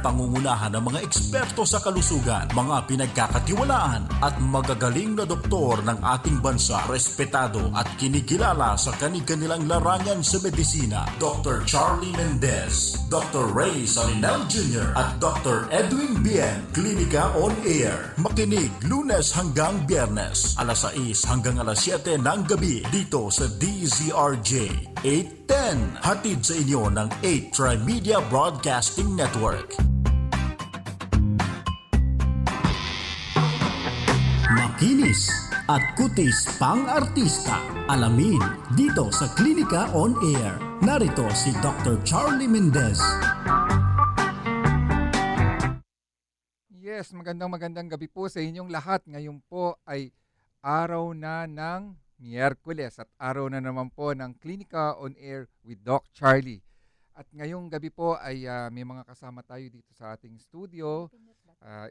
Pinagpangungunahan ng mga eksperto sa kalusugan, mga pinagkakatiwalaan at magagaling na doktor ng ating bansa, respetado at kinikilala sa kanilang larangan sa medisina. Dr. Charlie Mendez, Dr. Ray Salinal Jr. at Dr. Edwin Bien, Klinika on Air. Makinig Lunes hanggang Biyernes, alas 6 hanggang alas 7 ng gabi dito sa DZRJ 810. Hatid sa inyo ng 8 Trimedia Broadcasting Network. Makinis at kutis pang-artista. Alamin dito sa Klinika on Air. Narito si Dr. Charlie Mendez. Yes, magandang gabi po sa inyong lahat. Ngayon po ay araw na ng Miyerkules at araw na naman po ng Klinika on Air with Doc Charlie. At ngayong gabi po ay may mga kasama tayo dito sa ating studio.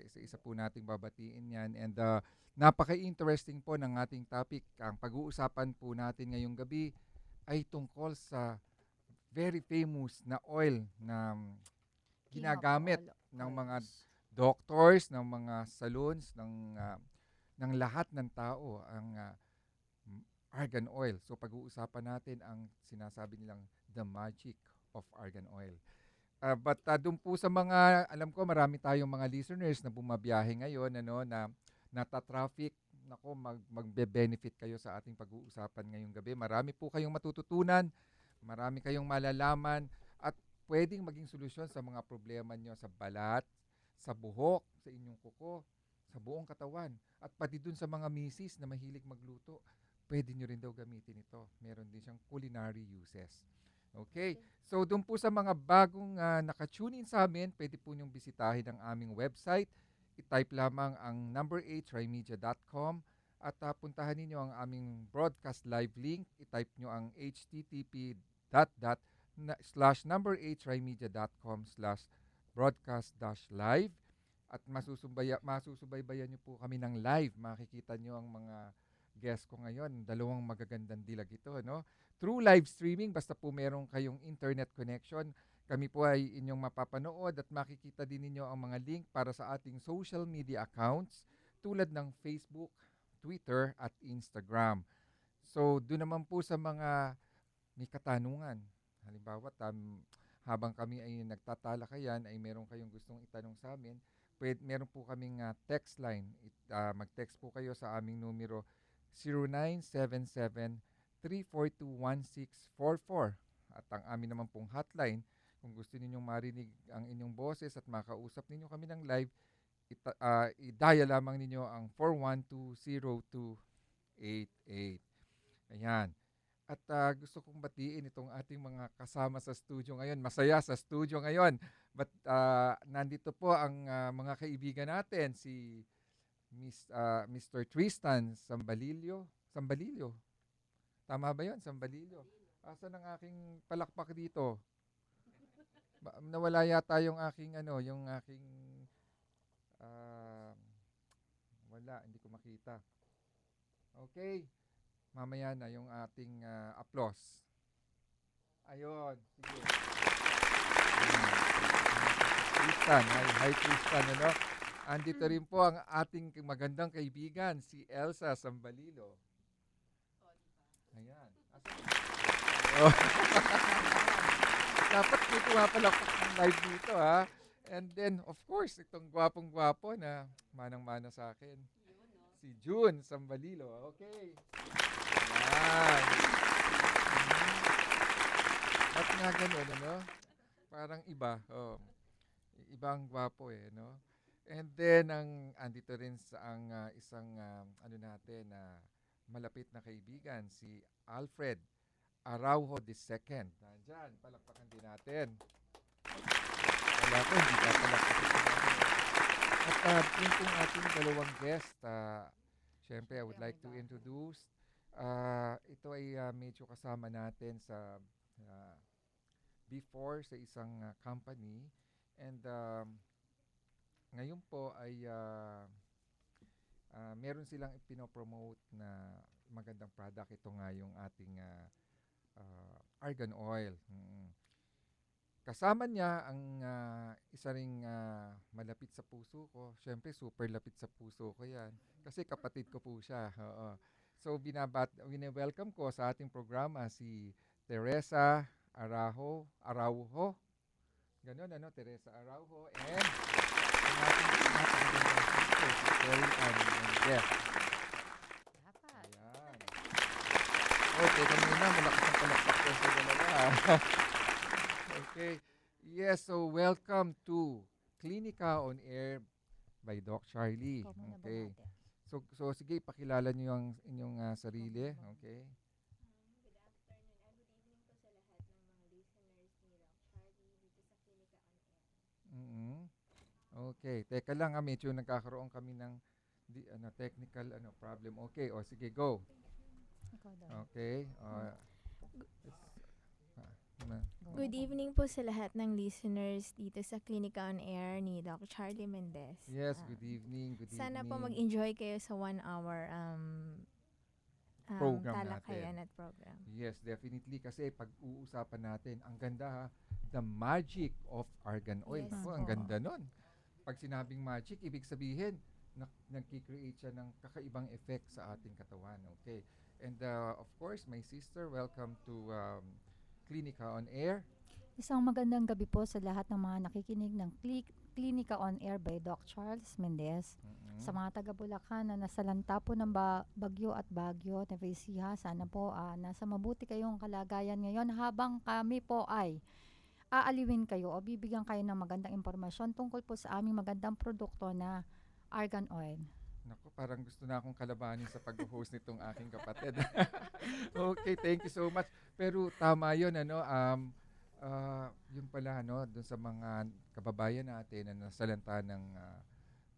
Isa-isa po nating babatiin yan. And napaka-interesting po ng ating topic. Ang pag-uusapan po natin ngayong gabi ay tungkol sa very famous na oil na ginagamit ng mga doctors, ng mga saloons, ng lahat ng tao, ang argan oil. So pag-uusapan natin ang sinasabi nilang the magic of argan oil. But doon po sa mga, alam ko marami tayong mga listeners na bumabiyahe ngayon, na nata-traffic. Nako, magbe-benefit kayo sa ating pag-uusapan ngayong gabi. Marami po kayong matututunan, marami kayong malalaman, at pwedeng maging solusyon sa mga problema nyo sa balat, sa buhok, sa inyong kuko, sa buong katawan, at pati dun sa mga misis na mahilig magluto. Pwede nyo rin daw gamitin ito. Meron din siyang culinary uses. Okay? So, doon po sa mga bagong nakatune in sa amin, pwede po nyong bisitahin ang aming website. I-type lamang ang number 8 trimedia.com at puntahan ninyo ang aming broadcast live link. I-type nyo ang http:/number 8 trimedia.com/broadcast-live at masusubaybayan nyo po kami ng live. Makikita nyo ang mga guest ko ngayon. Dalawang magagandang dilag ito, no? Through live streaming, basta po meron kayong internet connection, kami po ay inyong mapapanood at makikita din ninyo ang mga link para sa ating social media accounts tulad ng Facebook, Twitter at Instagram. So, doon naman po sa mga may katanungan. Halimbawa, habang kami ay nagtatalakayan ay meron kayong gustong itanong sa amin, meron po kaming text line. Mag-text po kayo sa aming numero 0977-342-1644. At ang amin naman pong hotline, kung gusto ninyong marinig ang inyong boses at makausap ninyo kami ng live, i-dial lamang ninyo ang 412-0288. Ayan. At gusto kong batiin itong ating mga kasama sa studio ngayon. Masaya sa studio ngayon. But nandito po ang mga kaibigan natin, si Mr. Tristan Sambalillo. Sambalillo. Tama ba 'yon? Sambalillo. Asan ang aking palakpak dito? Nawala yata yung aking wala, hindi ko makita. Okay. Mamaya na yung ating applause. Ayun, sige. Tristan, hi Tristan, ano? Andito rin po ang ating magandang kaibigan, si Elsa Sambalilo. Ayan. Oh. Dapat may pumapalakpak ng live dito, ha? And then, of course, itong gwapong-gwapo na manang-mana sa akin. Si June Sambalilo. Okay. Ayan. At nga ganun, ano? Parang iba. Oh. Ibang gwapo no? And then, andito rin sa isang natin na malapit na kaibigan, si Alfred Araujo II. Nandyan, palakpakan din natin. Wala ko, hindi ka palakpakan. At yun pong ating dalawang guest. Siyempre, I would like to introduce. Ito ay medyo kasama natin sa before sa isang company. And ngayon po ay meron silang ipinopromote na magandang product. Ito nga yung ating argan oil. kasama niya ang isa ring malapit sa puso ko. Siyempre, super lapit sa puso ko yan. Kasi kapatid ko po siya. Oo. So, wini-welcome ko sa ating programa si Teresa Araujo. Ganon, ano, Teresa Araujo. And ang ating napakagandang sister, si Terry Ann Mendez. Dapat. Ayan. Oh, teka muna, malakas ang palakpak ko sa dalawa. Okay. Yes, so welcome to Clinica on Air by Doc Charlie. Ikaw muna Okay. bumati. So sige, pakilala niyo ang inyong sarili. Okay. Good afternoon. Good evening po sa lahat ng mga listeners ni Doc Charlie dito sa Clinica on Air. Mhm. Okay. Teka lang, medyo nagkakaroon kami ng technical problem. Okay, o sige, go. Ikaw daw. Okay. Go. Good evening po sa lahat ng listeners dito sa Clinica on Air ni Doc Charlie Mendez. Yes, good evening. Good Sana evening. po mag-enjoy kayo sa 1 hour Program talakayan at program. Yes, definitely. Kasi pag-uusapan natin, ang ganda ha, the magic of argan oil. Yes Ang po. ganda nun. Pag sinabing magic, ibig sabihin, nagkikreate siya ng kakaibang effect sa ating katawan. Okay. And of course, my sister, welcome to Clinica on Air. Isang magandang gabi po sa lahat ng mga nakikinig ng Clinica on Air by Doc Charles Mendez. Mhm. Sa mga taga Bulacan na nasalanta po ng bagyo at bagyo, Nueva Ecija, sana po nasa mabuti kayong kalagayan ngayon habang kami po ay aaliwin kayo o bibigyan kayo ng magandang impormasyon tungkol po sa aming magandang produkto na argan oil. Naku, parang gusto na akong kalabanin sa pag-host nitong aking kapatid. Okay, thank you so much. Pero tama yun, yun pala, dun sa mga kababayan natin na nasalanta ng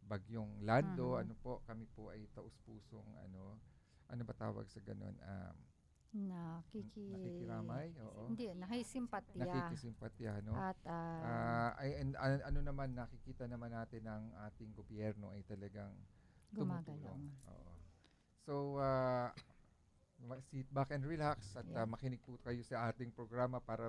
bagyong Lando, kami po ay taus-pusong, ano ba tawag sa ganun? Nakikiramay, oo. Hindi, nakisimpatya. Nakikisimpatya, no? At Ano naman, nakikita naman natin ang ating gobyerno ay talagang tumutulong. gumagalaw. Oo. So, sit back and relax at Yeah. makinig po kayo sa ating programa para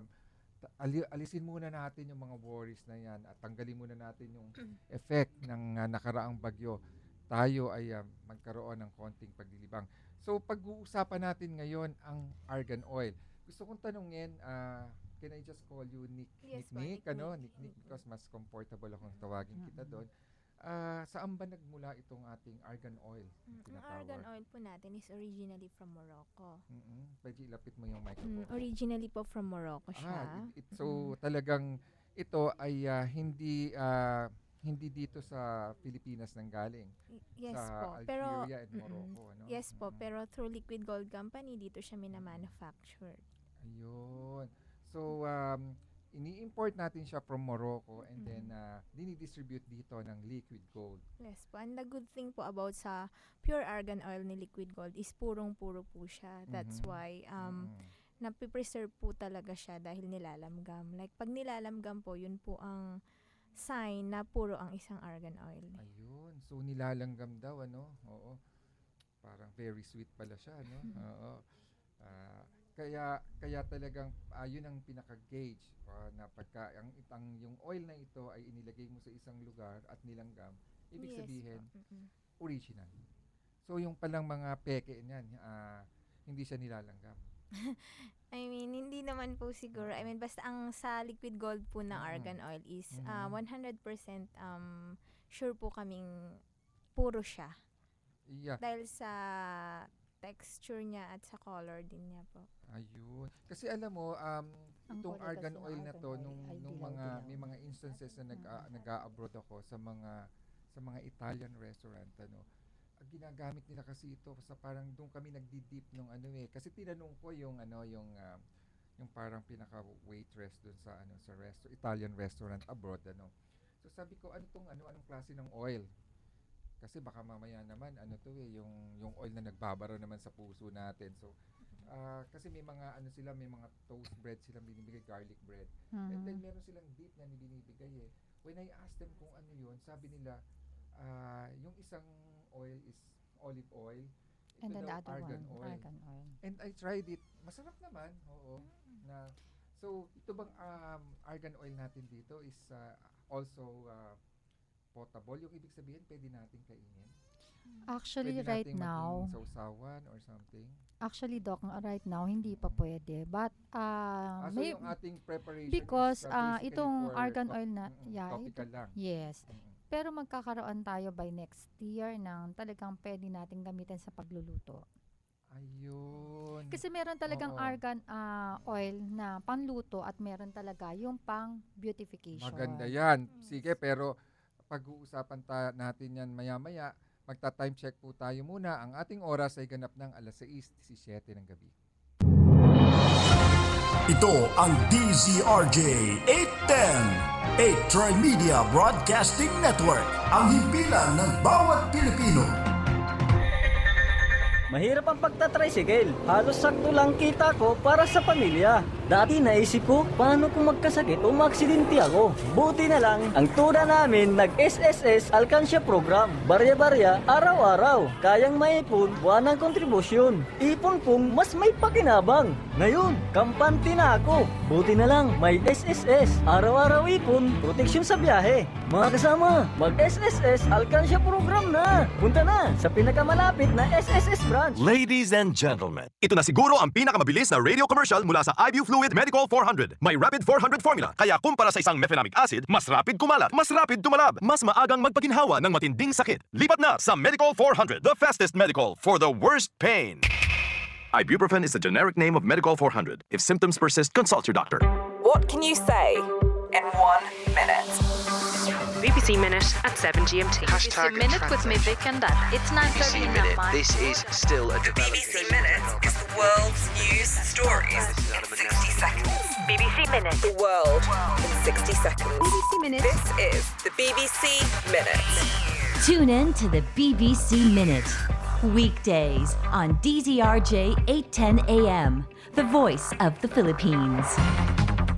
alisin muna natin yung mga worries na yan at tanggalin muna natin yung effect ng nakaraang bagyo. Tayo ay magkaroon ng konting paglilibang. So, pag-uusapan natin ngayon ang argan oil. Gusto kong tanungin, can I just call you Nick? Yes po, Nick, Nick. Nick, because mas comfortable akong tawagin kita doon. Saan ba nagmula itong ating argan oil? Ang tinatawag? argan oil po natin is originally from Morocco. Pwede ilapit mo yung microphone. Originally po from Morocco siya. So talagang ito ay hindi dito sa Pilipinas nanggaling. Yes sa po. Pero Algeria and Morocco, ano? yes po, pero through Liquid Gold Company dito siya minamanufactured. Ayun. So ini-import natin siya from Morocco and then dinidistribute dito ng Liquid Gold. Yes po. And the good thing po about sa pure argan oil ni Liquid Gold is purong-puro po siya. That's Mhm. why napipreserve po talaga siya dahil nilalamgam. Like pag nilalamgam po, yun po ang sign na puro ang isang argan oil. Ayun. So nilalanggam daw, Oo. Parang very sweet pala siya, Oo. Kaya talagang yun ang pinaka-gauge na pagka yung oil na ito ay inilagay mo sa isang lugar at nilanggam, ibig Yes sabihin po. original. So yung palang mga peke niyan, hindi siya nilalanggam. I mean, hindi naman po siguro. I mean, basta ang sa liquid gold po ng argan oil is 100% sure po kaming puro siya. Yeah. Dahil sa texture niya at sa color din niya po. Ayun. Kasi alam mo, itong kulay argan kasi ng oil na argan to, oil ay nung dilaw-dilaw. may mga instances na nag-a-abroad ako sa mga Italian restaurant, ang ginagamit nila kasi ito sa parang doon kami nagdi-dip nung kasi tinanong ko yung parang pinaka waitress doon sa Italian restaurant abroad, So sabi ko, anong klase ng oil? Kasi baka mamaya naman yung oil na nagbabara naman sa puso natin. So kasi may mga may mga toast bread silang binibigay, garlic bread. And then meron silang dip na binibigay. When I asked them kung ano yun, sabi nila yung isang oil is olive oil. Ito And then the daw other argan one, oil. argan oil. And I tried it. Masarap naman, oo. Na So, ito bang argan oil natin dito is also potable? Yung ibig sabihin, pwede natin kainin? Actually, Pwede right nating now, maging sausawan or something? Doc, right now, hindi pa pwede. But, So may, yung ating preparation because is basically itong for argan oil na, topical lang. yes. Mm-mm. Pero magkakaroon tayo by next year ng talagang pwede natin gamitin sa pagluluto. Ayun. Kasi meron talagang Oo. argan oil na panluto at meron talaga yung pang beautification. Maganda yan. Sige, pero pag-uusapan natin yan maya-maya. Magta-time check po tayo muna. Ang ating oras ay ganap ng alas 6:17 ng gabi. Ito ang DZRJ 810, 8 Tri-Media Broadcasting Network, ang himpilan ng bawat Pilipino. Mahirap ang pagtatricycle. Halos sakto lang kita ko para sa pamilya. Dati naisip ko, paano kung magkasakit o maaksidente ako? Buti na lang, ang tuna namin nag-SSS Alkansya Program. Barya-barya, araw-araw. Kayang maipon, buwanang kontribusyon. Ipon kong mas may pakinabang. Ngayon, kampante na ako. Buti na lang, may SSS. Araw-araw ipon, proteksyon sa biyahe. Mga kasama, mag-SSS Alkansya Program na. Punta na sa pinakamalapit na SSS branch. Ladies and gentlemen, ito na siguro ang pinakamabilis na radio commercial mula sa IBU Fluid Medical 400. May Rapid 400 formula, kaya kumpara sa isang mefenamic acid, mas rapid kumalat, mas rapid tumalab, mas maagang magpaginhawa ng matinding sakit. Lipat na sa Medical 400, the fastest medical for the worst pain. Ibuprofen is the generic name of Medical 400. If symptoms persist, consult your doctor. What can you say in 1 minute? BBC Minute at 7 GMT. Hashtag BBC Minute with me, Vic and Dad. It's 9:30 BBC now, Minute. man. This is still a The BBC Minute is the world's news stories in 60 seconds. BBC Minute. The world in 60 seconds. BBC Minute. This is the BBC Minute. Tune in to the BBC Minute. Weekdays on DZRJ 810 AM, the voice of the Philippines.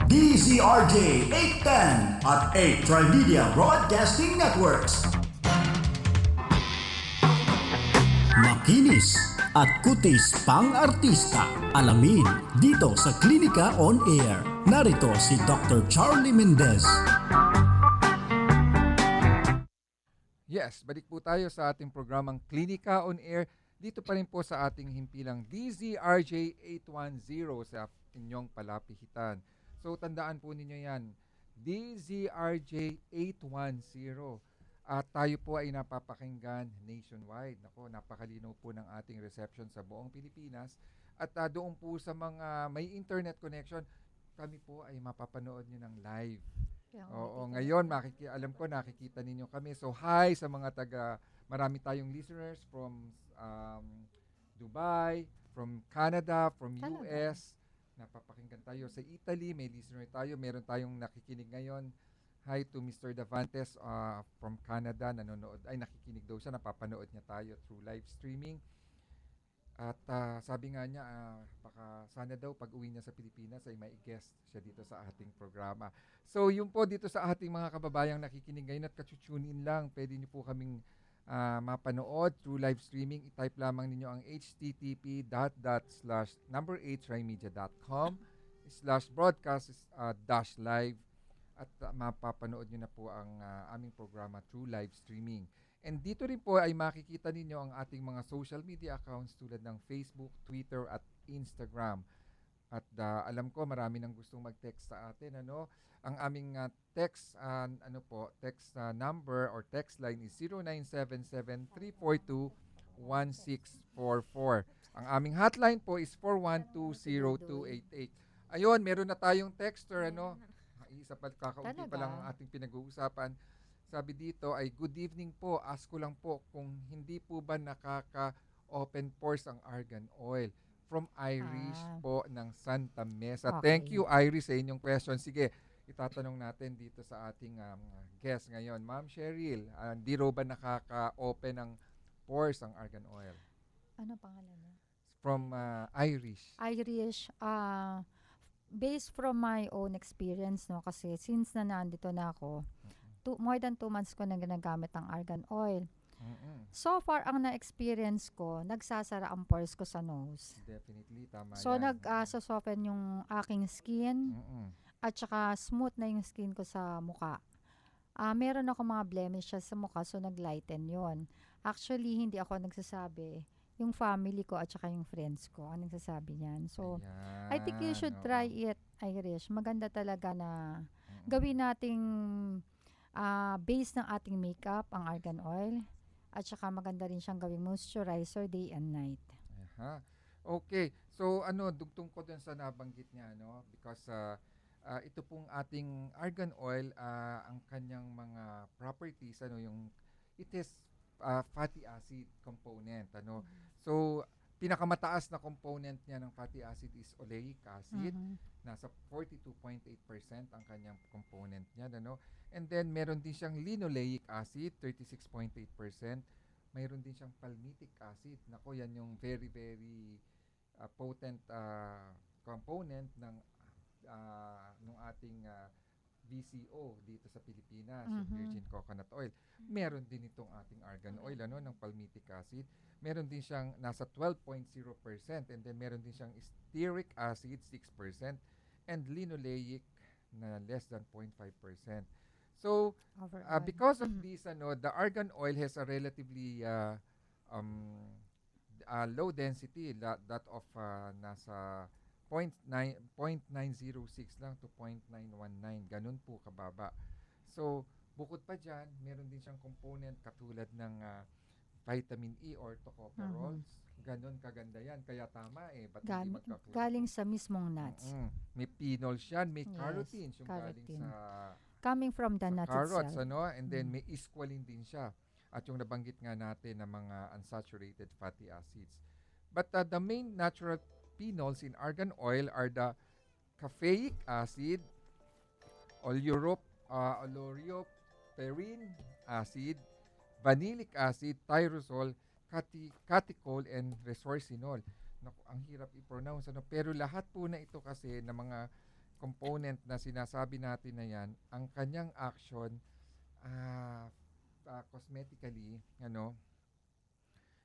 DZRJ 810 at 8 Tri-Media Broadcasting Networks. Makinis at kutis pang-artista. Alamin dito sa Klinika on Air. Narito si Dr. Charlie Mendez. Yes, balik po tayo sa ating programang Klinika on Air. Dito pa rin po sa ating himpilang DZRJ 810 sa inyong palapihitan. So, tandaan po ninyo yan. DZRJ 810. At tayo po ay napapakinggan nationwide. Nako, napakalinaw po ng ating reception sa buong Pilipinas. At doon po sa mga may internet connection, kami po ay mapapanood nyo ng live. Oo, ngayon alam ko nakikita ninyo kami. So, hi sa mga marami tayong listeners from Dubai, from Canada, from US. Napapakinggan tayo sa Italy, may listener tayo, meron tayong nakikinig ngayon. Hi to Mr. Davantes from Canada, nakikinig daw siya, napapanood niya tayo through live streaming. At sabi nga niya, sana daw pag uwi niya sa Pilipinas ay may guest siya dito sa ating programa. So yun po dito sa ating mga kababayang nakikinig ngayon at katutune in lang, pwede niyo po kaming mapanood through live streaming. I-type lamang ninyo ang http://8trimedia.com/broadcast-live at mapapanood nyo na po ang aming programa through live streaming. And dito rin po ay makikita ninyo ang ating mga social media accounts tulad ng Facebook, Twitter at Instagram. At alam ko marami nang gustong mag-text sa atin, Ang aming text number or text line is 0977-342-1644. Ang aming hotline po is 412-0288. Ayun, meron na tayong texter, Isa pa, kakaunti pa lang ang ating pinag-uusapan. Sabi dito ay, good evening po. Ask ko lang po kung hindi po ba nakaka-open pores ang argan oil. From Irish po ng Santa Mesa. Okay. Thank you, Irish, sa inyong question. Sige, itatanong natin dito sa ating guest ngayon. Ma'am Cheryl, di ro ba nakaka-open ng pores ang argan oil? Ano pangalan niya? From Irish. Irish, based from my own experience, kasi since nandito na ako, more than 2 months ko na ginagamit ang argan oil. So far, ang na-experience ko, nagsasara ang pores ko sa nose. Definitely, tama So, yan. nag-soften yung aking skin at saka smooth na yung skin ko sa muka. Meron ako mga blemishes sa mukha, so nag-lighten yon. Actually, hindi ako nagsasabi. Yung family ko at saka yung friends ko ang nagsasabi niyan. So, I think you should try it, Irish. Maganda talaga na gawin nating base ng ating makeup, ang argan oil. At saka maganda rin siyang gawing moisturizer day and night. Okay. So, dugtong ko dun sa nabanggit niya, because ito pong ating argan oil, ang kanyang mga properties, it is fatty acid component, So, pinakamataas na component niya ng fatty acid is oleic acid. Nasa 42.8% ang kanyang component niya, And then, meron din siyang linoleic acid, 36.8%. Mayroon din siyang palmitic acid. Nako, yan yung very, very potent component ng ating VCO dito sa Pilipinas, yung virgin coconut oil. Meron din itong ating argan oil, ng palmitic acid. Meron din siyang nasa 12.0%, and then meron din siyang stearic acid, 6%, and linoleic na less than 0.5%. So, because of this, the argan oil has a relatively low density, that of nasa 0.906 lang to 0.919. Ganun po kababa. So, bukod pa dyan, meron din siyang component katulad ng vitamin E or tocopherols. Ganun kaganda yan. Kaya tama ba't hindi magkakulang? Galing sa mismong nuts. May phenols yan, may carotene. Yung galing sa coming from the nuts carrots, itself. And then may squalene din siya. At yung nabanggit nga natin na mga unsaturated fatty acids. But the main natural phenols in argan oil are the caffeic acid, oleuroperin acid, vanillic acid, tyrosol, catechol, and resorcinol. Naku, ang hirap i-pronounce, pero lahat po na ito kasi na mga component na sinasabi natin na yan, ang kanyang action cosmetically,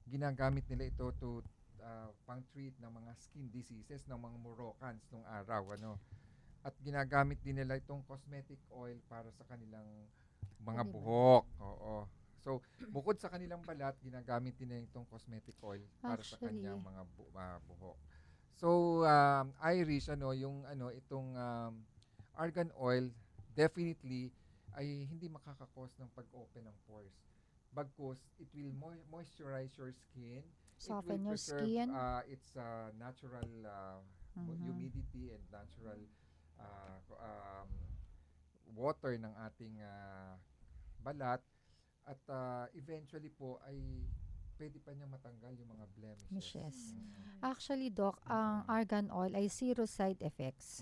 ginagamit nila ito to pang-treat ng mga skin diseases ng mga Moroccans nung araw, At ginagamit din nila itong cosmetic oil para sa kanilang mga buhok. Oo. So, bukod sa kanilang balat, ginagamit din nila itong cosmetic oil para sa kanilang mga buhok. So, Irish, itong argan oil, definitely ay hindi makakakos ng pag-open ng pores. Bagkus, it will moisturize your skin. Soften your preserve, skin. Its natural humidity and natural water ng ating balat. At eventually po ay pwede pa niyang matanggal yung mga blemishes. Actually, Doc, ang argan oil ay zero side effects.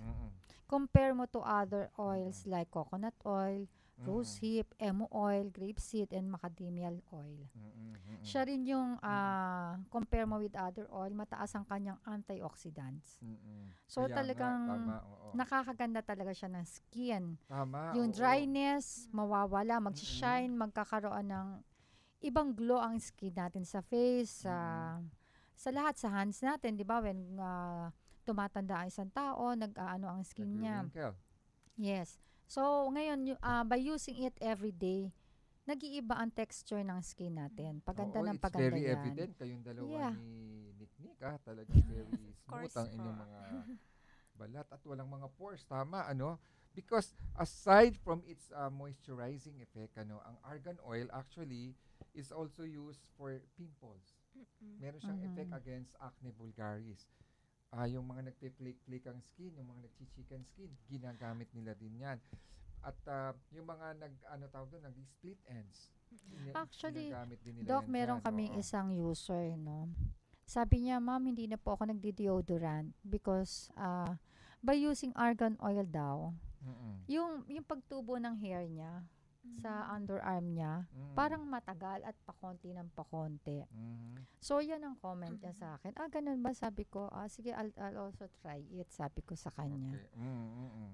Compare mo to other oils like coconut oil, rosehip, emu oil, grapeseed, and macadamia oil. Siya rin yung compare mo with other oil, mataas ang kanyang antioxidants. So Kaya talagang nakakaganda talaga siya ng skin. Yung dryness, mawawala, mag-shine, magkakaroon ng ibang glow ang skin natin sa face, sa lahat, sa hands natin, di ba? When tumatanda ang isang tao, nag-aano ang skin niya. Yes. So, ngayon, by using it every day, nag-iiba ang texture ng skin natin. Paganda ng paganda yan. It's very evident. Kayong dalawa ni Nick, talagang very smooth ang inyong mga balat at walang mga pores. Tama, Because aside from its moisturizing effect, ang argan oil actually is also used for pimples. Meron siyang effect against acne vulgaris. Yung mga nagpe-flake ang skin, yung mga nagchichikan skin, ginagamit nila din yan. At yung mga nag-split ends. Actually, din nila Doc, meron kaming isang user, Sabi niya, ma'am, hindi na po ako nagdi-deodorant because by using argan oil daw, yung pagtubo ng hair niya sa underarm niya, parang matagal at pakonti ng pakonti. So, yan ang comment niya sa akin. Ganun ba? Sabi ko, sige, I'll also try it, sabi ko sa kanya.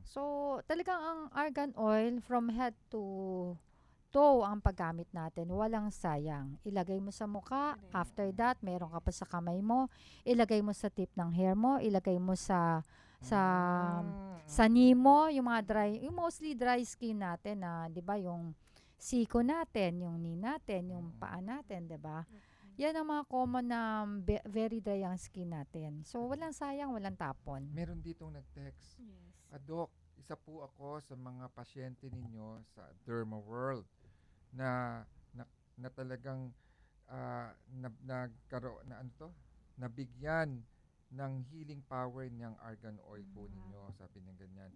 So, talagang ang argan oil from head to Totoo ang paggamit natin, walang sayang. Ilagay mo sa mukha, after that, meron ka pa sa kamay mo, ilagay mo sa tip ng hair mo, ilagay mo sa knee mo, yung mga yung mostly dry skin natin na, 'di ba, yung siko natin, yung knee natin, yung paa natin, 'di ba? Yan ang mga common na very dry ang skin natin. So, walang sayang, walang tapon. Meron ditong nag-text. Yes. Doc, isa po ako sa mga pasyente ninyo sa Derma World na talagang nagkaroon na nabigyan ng healing power niyang argan oil po ninyo, sabi niya ganyan.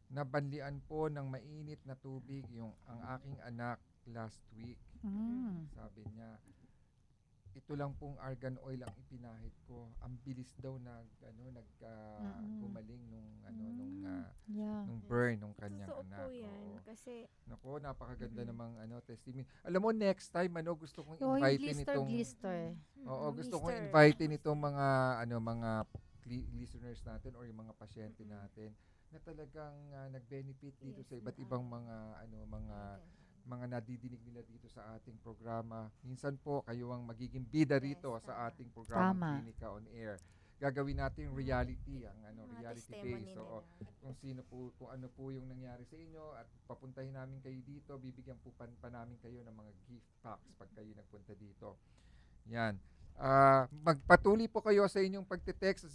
Nabanlian po ng mainit na tubig ang aking anak last week. Sabi niya, ito lang pong argan oil ang ipinahid ko. Ang bilis daw gumaling nung burn nung kanyang Totoo anak. po yan. Kasi, Nako, napakaganda namang testimony. Alam mo, next time, gusto kong invite Glister. Oo, gusto kong invite itong mga listeners natin or yung mga pasyente natin na talagang nag-benefit dito sa iba't ibang mga nadidinig nila dito sa ating programa. Minsan po, kayo ang magiging bida rito sa ating programa Klinika on Air. Gagawin natin reality, reality based. So, kung ano po yung nangyari sa inyo at papuntahin namin kayo dito, bibigyan po pa namin kayo ng mga gift packs pag kayo nagpunta dito. Yan. Magpatuloy po kayo sa inyong pagte-text sa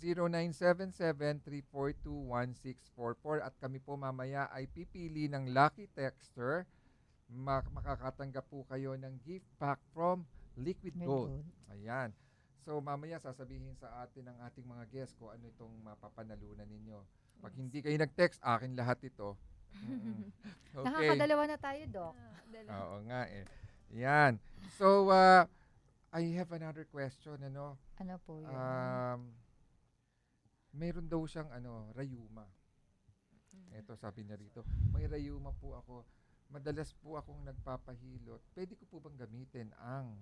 0977-342-1644 at kami po mamaya ay pipili ng lucky texter. Makakatanggap po kayo ng gift pack from Liquid Gold. Ayan. So mamaya sasabihin sa atin ng ating mga guests kung ano itong mapapanalunan ninyo. Pag hindi kayo nag-text, akin lahat ito. Okay. Nakakadalawa na tayo, Doc. Oo nga eh. Yan. So, I have another question, Ano po yun? Meron daw siyang rayuma. Ito, sabi niya rito, may rayuma po ako. Madalas po akong nagpapahilot. Pwede ko po bang gamitin ang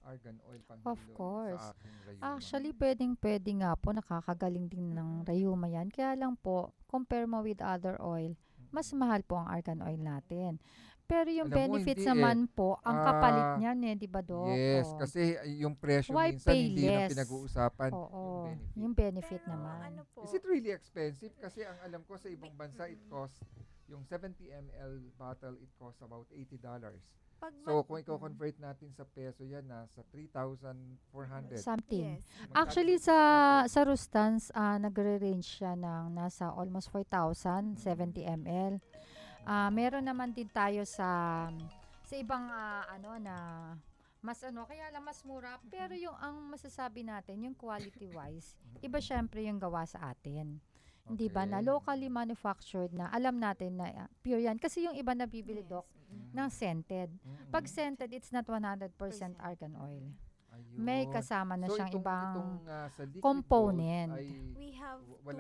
argan oil panghilot sa aking rayuma? Actually, pwede nga po. Nakakagaling din ng rayuma yan. Kaya lang po, compare mo with other oil, mas mahal po ang argan oil natin. Pero yung benefits naman po, ang kapalit niyan di ba, Doc? Yes, kasi yung presyo minsan hindi na pinag-uusapan. Oo, yung benefit naman. Is it really expensive? Kasi ang alam ko sa ibang bansa, it costs, yung 70 ml bottle, it costs about $80. So, kung i-convert natin sa peso yan, nasa 3,400. Something. Actually, sa Rustans, nagre-range siya ng nasa almost 4,000, 70 ml. Meron naman din tayo sa ibang na mas kaya lang mas mura, pero yung ang masasabi natin yung quality wise, iba syempre yung gawa sa atin. Hindi ba na locally manufactured na alam natin na pure yan kasi yung iba na bibili, Doc, ng scented. Pag scented, it's not 100% argan oil. Ayun. May kasama na siyang ibang sa component. We have we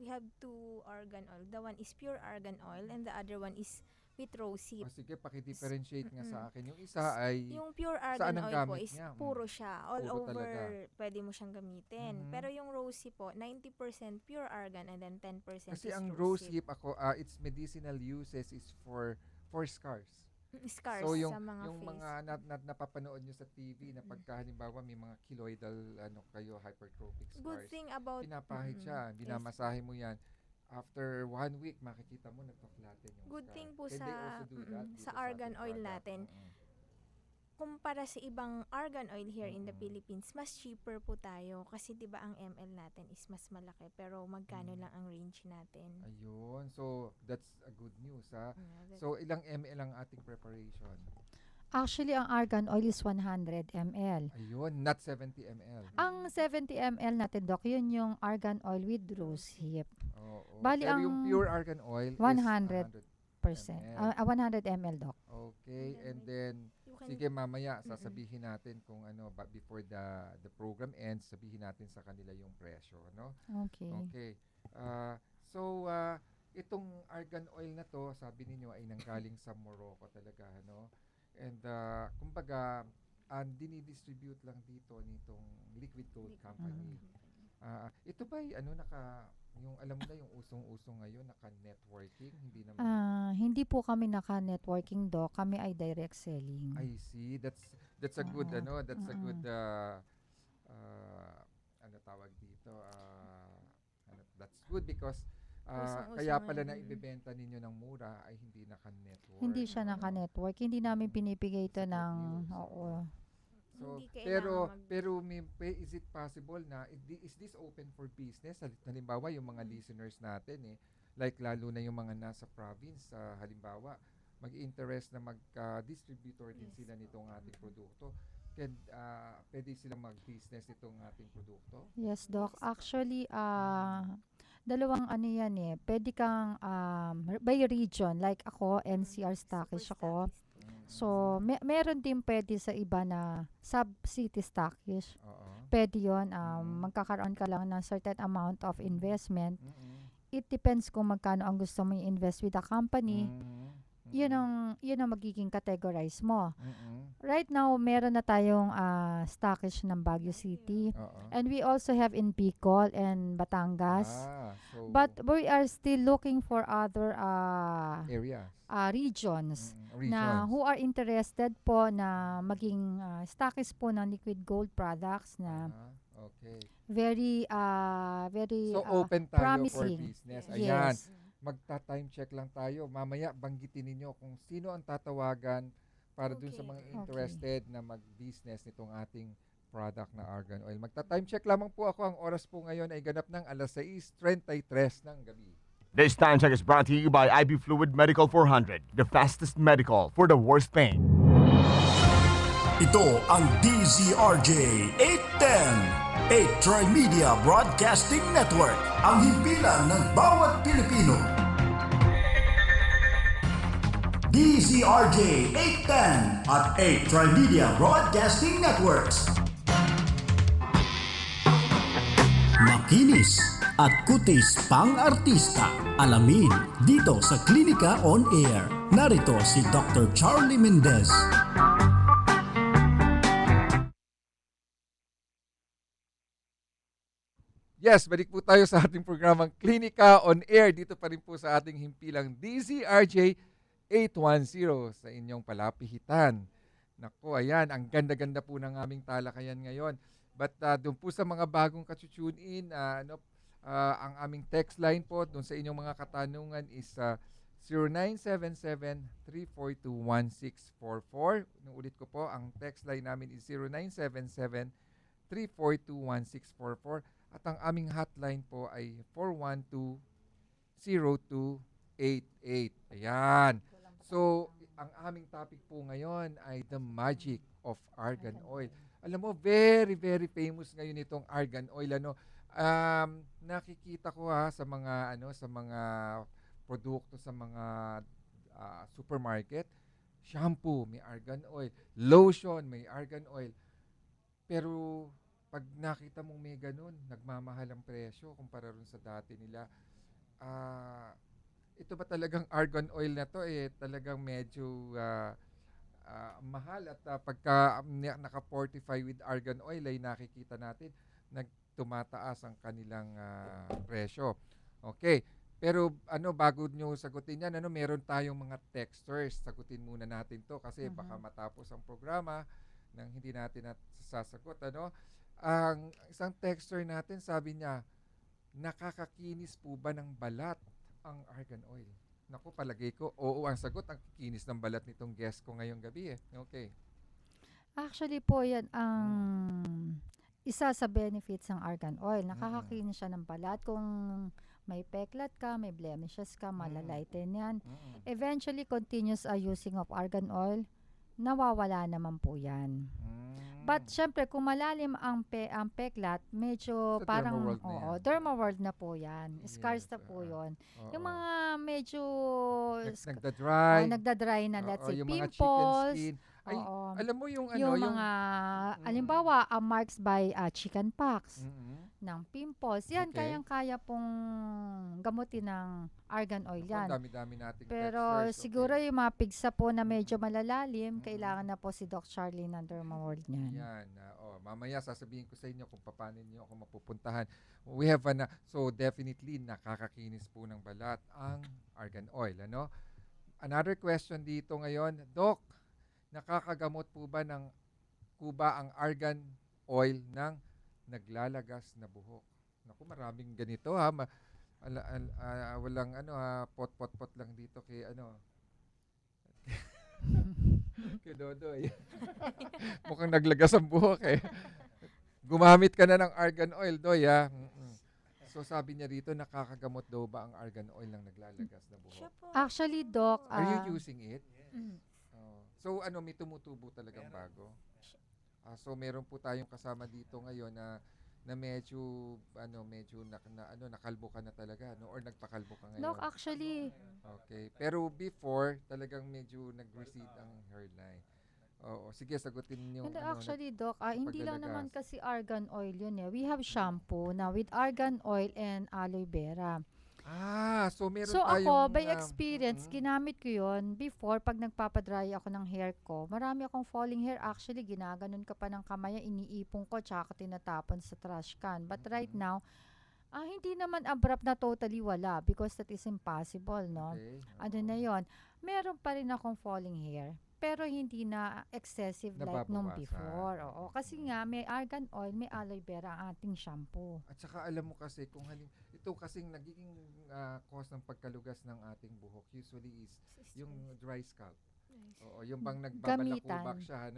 have two argan oil. The one is pure argan oil and the other one is with rosehip. Sige, paki-differentiate nga sa akin. Yung isa ay yung pure argan oil po is puro siya. All puro over talaga. Pwede mo siyang gamitin. Pero yung rosehip po, 90% pure argan and then 10% kasi is ang rosehip its medicinal uses is for scars. Scars so yung sa mga yung face. mga napapanood nyo sa TV na pagka halimbawa may mga keloidal kayo hypertrophic scars. Good thing about pinapahid siya, binamasahe mo yan. After 1 week makikita mo nagpa-flatten yung good scar. thing po sa argan oil natin. Kumpara sa ibang argan oil here in the Philippines, mas cheaper po tayo kasi 'di ba ang ml natin is mas malaki pero magkano lang ang range natin. Ayun. So that's a good news ha. So ilang ml ang ating preparation? Actually, ang argan oil is 100 ml. Ayun, not 70 ml. Ang 70 ml natin, Doc, yun yung argan oil with rosehip. Bali, pero yung pure argan oil 100%. is 100 ml, Doc. Okay, and then sige, mamaya sasabihin natin kung before the program ends, sabihin natin sa kanila yung presyo, no? Okay. So itong argan oil na to, sabi niyo ay nanggaling sa Morocco talaga, no? And kumbaga dinidistribute lang dito nitong Liquid Gold Company. Ito ba yung alam mo na yung usong-usong ngayon, naka-networking? Hindi naman. Hindi po kami naka-networking, Doc. Kami ay direct selling. I see. That's a good, that's a good, ano tawag dito? That's good because kaya pala na ibebenta ninyo ng mura ay hindi naka-network. Hindi siya naka-network. Hindi namin pinipigay ito ng, oo. So, Hindi pero is it possible na is this open for business? Halimbawa yung mga listeners natin like lalo na yung mga nasa province, halimbawa mag-interest na mag-distributor din sila nitong ating produkto. Pwede silang mag-business nitong ating produkto? Yes, Doc. Actually, dalawang yan Pwede kang by region. Like ako, NCR stockish ako. So, meron din pwede sa iba na sub-city stockish. Pwede yun. Magkakaroon ka lang ng certain amount of investment. It depends kung magkano ang gusto mo i-invest with the company. Yun ang magiging categorize mo. Right now, meron na tayong stockish ng Baguio City. And we also have in Bicol and Batangas. But we are still looking for other areas. Regions na who are interested po na maging stockists po ng liquid gold products na very so open tayo promising. For business. Ayan. Yes. Magta-time check lang tayo. Mamaya banggitin ninyo kung sino ang tatawagan para dun sa mga interested na mag-business nitong ating product na argan oil. Magta-time check lamang po ako. Ang oras po ngayon ay ganap ng 6:33 ng gabi. This time check is brought to you by IB Fluid Medical 400, the fastest medical for the worst pain. Ito ang DZRJ 810, 8 Tri-Media Broadcasting Network, ang himpilan ng bawat Pilipino. DZRJ 810 at 8 Tri-Media Broadcasting Networks. Makinis at kutis pang-artista. Alamin dito sa Klinika on Air. Narito si Dr. Charlie Mendez. Yes, balik po tayo sa ating programang Klinika on Air. Dito pa rin po sa ating himpilang DZRJ 810 sa inyong palapihitan. Naku, ayan, ang ganda-ganda po ng aming talakayan ngayon. But doon po sa mga bagong katutune in, ang aming text line po doon sa inyong mga katanungan is 0977-342-1644. Ulit ko po, ang text line namin is 0977-342-1644. At ang aming hotline po ay 412-0288. Ayan. So, ang aming topic po ngayon ay the magic of argan oil. Alam mo, very, very famous ngayon itong argan oil. Nakikita ko sa mga produkto sa mga supermarket, shampoo, may argan oil, lotion, may argan oil. Pero pag nakita mong may ganun, nagmamahal ang presyo kumpara rin sa dati nila. Ito ba talagang argan oil na to talagang medyo mahal at pagka naka-fortify with argan oil ay nakikita natin tumataas ang kanilang presyo. Okay. Pero bago nyo sagutin yan, meron tayong mga texters. Sagutin muna natin to kasi baka matapos ang programa nang hindi natin sasagot. Ang isang texter natin, sabi niya, nakakakinis po ba ng balat ang argan oil? Naku, palagay ko, oo ang sagot, ang kikinis ng balat nitong guest ko ngayong gabi Okay. Actually po, yan ang isa sa benefits ng argan oil. Nakakakinis siya ng balat. Kung may peklat ka, may blemishes ka, malalighten yan. Eventually, continuous using of argan oil, nawawala naman po yan. But syempre, kung malalim ang peklat, medyo sa parang derma world na po yan. Scars na po yun. Yung mga medyo nagda-dry na, let's say, yung mga pimples. chicken skin. Ay, Oo. alam mo yung ano, Yung mga, halimbawa, marks by chicken pox, ng pimples, yan, Okay. kayang-kaya pong gamutin ng argan oil Naku, yan. ang dami-dami nating Pero textures. siguro yung mga pigsa po na medyo malalalim, kailangan na po si Doc Charlene ng Dermaworld niyan. Yan. Mamaya sasabihin ko sa inyo kung paano niyo ako mapupuntahan. We have so definitely nakakakinis po ng balat ang argan oil. Ano? Another question dito ngayon, Doc, nakakagamot po ba ang argan oil ng naglalagas na buhok? Naku, maraming ganito ha. Walang pot lang dito kay kay Dodoy. Mukhang naglagas ang buhok eh. Gumamit ka na ng argan oil, Doy ha. So sabi niya rito, nakakagamot daw ba ang argan oil ng naglalagas na buhok? Actually, Doc, Are you using it? So may tumutubo talagang bago? So meron po tayong kasama dito ngayon na medyo nakalbo ka na talaga, no? Or nagpakalbo ka ngayon? Doc, actually. Okay. Pero before, talagang medyo nag-recede ang hairline. Oo. Sige, sagutin niyo. Hindi, actually, Doc, hindi lang naman kasi argan oil yun eh. We have shampoo na with argan oil and aloe vera. So meron So tayong... ako, by experience, ginamit ko yun before pag nagpapadry ako ng hair ko. Marami akong falling hair. Actually, ginaganon ka pa ng kamay, iniipon ko, tsaka tinatapon sa trash can. But right now, hindi naman abrupt na totally wala because that is impossible, no? Okay. Ano na yon? Meron pa rin akong falling hair. Pero hindi na excessive like nung before. Oo. Kasi nga, may argan oil, may aloe vera ang ating shampoo. At saka alam mo kasi, ito kasing nagiging cause ng pagkalugas ng ating buhok usually is yung dry scalp. Oo, yung bang nagbabalakubak siya,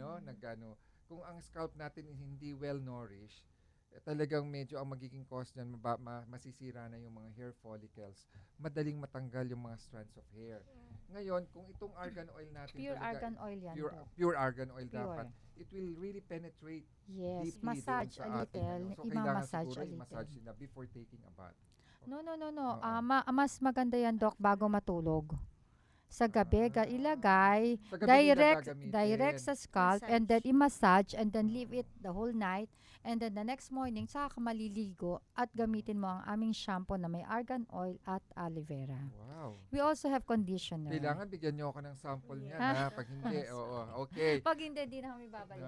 kung ang scalp natin hindi well nourished, talagang medyo ang magiging cause niyan masisira na yung mga hair follicles. Madaling matanggal yung mga strands of hair. Ngayon, kung itong argan oil natin Pure argan oil yan. Pure argan oil dapat. It will really penetrate deeply massage doon sa a ating, little. So, I-massage kailangan siguro a little. i-massage nila before taking a bath. No. Mas maganda yan, Doc, bago matulog. Sa gabi, ilagay, direct sa scalp, and then i-massage, and then leave it the whole night, and then the next morning, saka ka maliligo, at gamitin mo ang aming shampoo na may argan oil at aloe vera. Wow. We also have conditioner. Kailangan bigyan niyo ako ng sample niyan, ha? Pag hindi, okay. Pag hindi na kami babalik.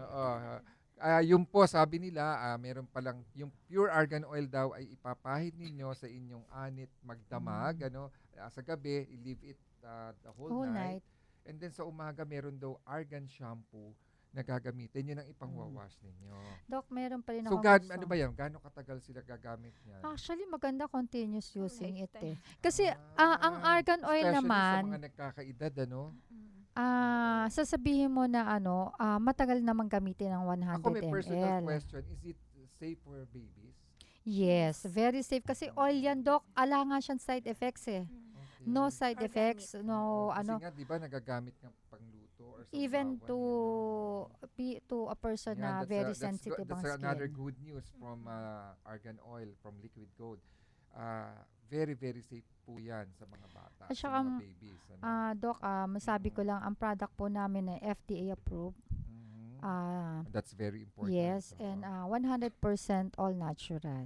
Yung po, sabi nila, meron palang, yung pure argan oil daw ay ipapahid ninyo sa inyong anit magdamag, sa gabi, i-leave it the whole night. And then sa umaga, meron daw argan shampoo na gagamitin. Yun ang ipangwawash ninyo. Doc, meron pa rin So, ako ano ba yan? Gaano katagal sila gagamit niyan? Actually, maganda continuous using it eh. Kasi, ang argan oil naman, especially sa mga nagkakaedad, sasabihin mo na matagal namang gamitin ng 100 ml. Ako may personal question. Is it safe for babies? Yes, very safe. Kasi oil yan, Doc. Ala nga siyang side effects eh. Okay. No side effects, no Kasi nga, di ba, nagagamit ng pangluto or sa even to a person na very sensitive ang skin. That's another good news from argan oil, from Liquid Gold. Very, very safe po yan sa mga bata, at sa mga babies. Doc, masabi ko lang, ang product po namin ay FDA approved. That's very important. Yes, and 100% all natural.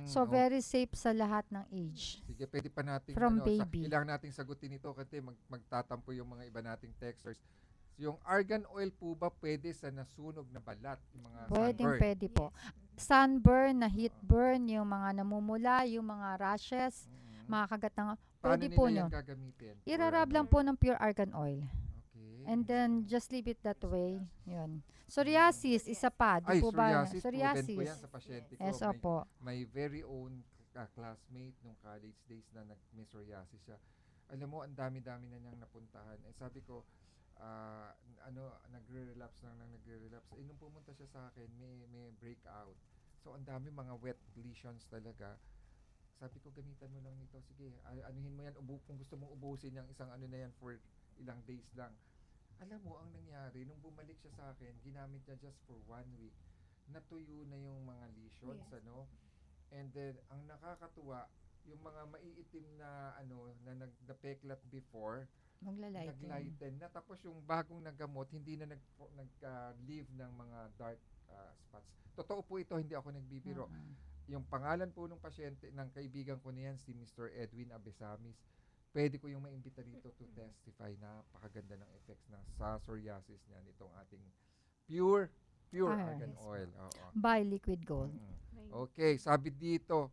So, very safe sa lahat ng age. Sige, pwede pa natin, from baby. Kailangan nating sagutin ito kasi magtatampo yung mga iba nating texters. Yung argan oil po ba pwede sa nasunog na balat? Yung mga sunburn? Pwede po. Sunburn, na heat burn, yung mga namumula, yung mga rashes, mga kagat ng... Pwede po nyo. Irarab lang po ng pure argan oil. Okay. And then, just leave it that way. Yun. Psoriasis, isa pa. Di po ba? Psoriasis. Po yan sa pasyente ko. Yes, opo. My very own classmate nung college days na may psoriasis siya. Alam mo, ang dami-dami na niyang napuntahan. Sabi ko, nagre-relapse. Nung pumunta siya sa akin, may breakout. So, ang dami mga wet lesions talaga. Sabi ko, gamitan mo lang nito. Sige, anuhin mo yan. Kung gusto mong ubusin yung isang na yan for ilang days lang. Alam mo, ang nangyari, nung bumalik siya sa akin, ginamit niya just for 1 week. Natuyo na yung mga lesions, And then, ang nakakatuwa, yung mga maiitim na, na nagpeklat before, Naglighten na. Tapos yung bagong nagamot, hindi na nag-leave ng mga dark spots. Totoo po ito, hindi ako nagbibiro. Yung pangalan po ng pasyente, ng kaibigan ko niyan, si Mr. Edwin Abesamis, pwede ko yung maimbita rito to testify na napakaganda ng effects sa psoriasis niyan, itong ating pure argan oil. By Liquid Gold. Okay, sabi dito,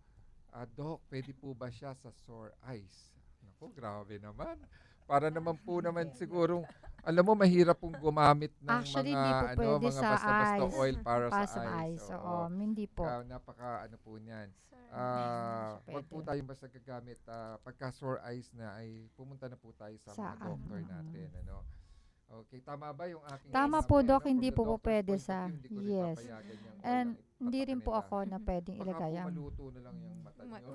Doc, pwede po ba siya sa sore eyes? Naku, grabe naman. Para naman po naman sigurong, alam mo, mahirap pong gumamit ng Actually, mga, hindi po pwede mga sa basta-basta eyes. oil para sa sa eyes. Oo, hindi po. Napaka po niyan. Wag po tayong basta gagamit. Pagka sore eyes na ay pumunta na po tayo sa mga doctor natin. Okay, tama ba yung aking... Tama po, Doc, hindi po pwede sa... Yes. And hindi rin po ako na pwedeng ilagay ang... Baka maluto na lang yung mata nyo.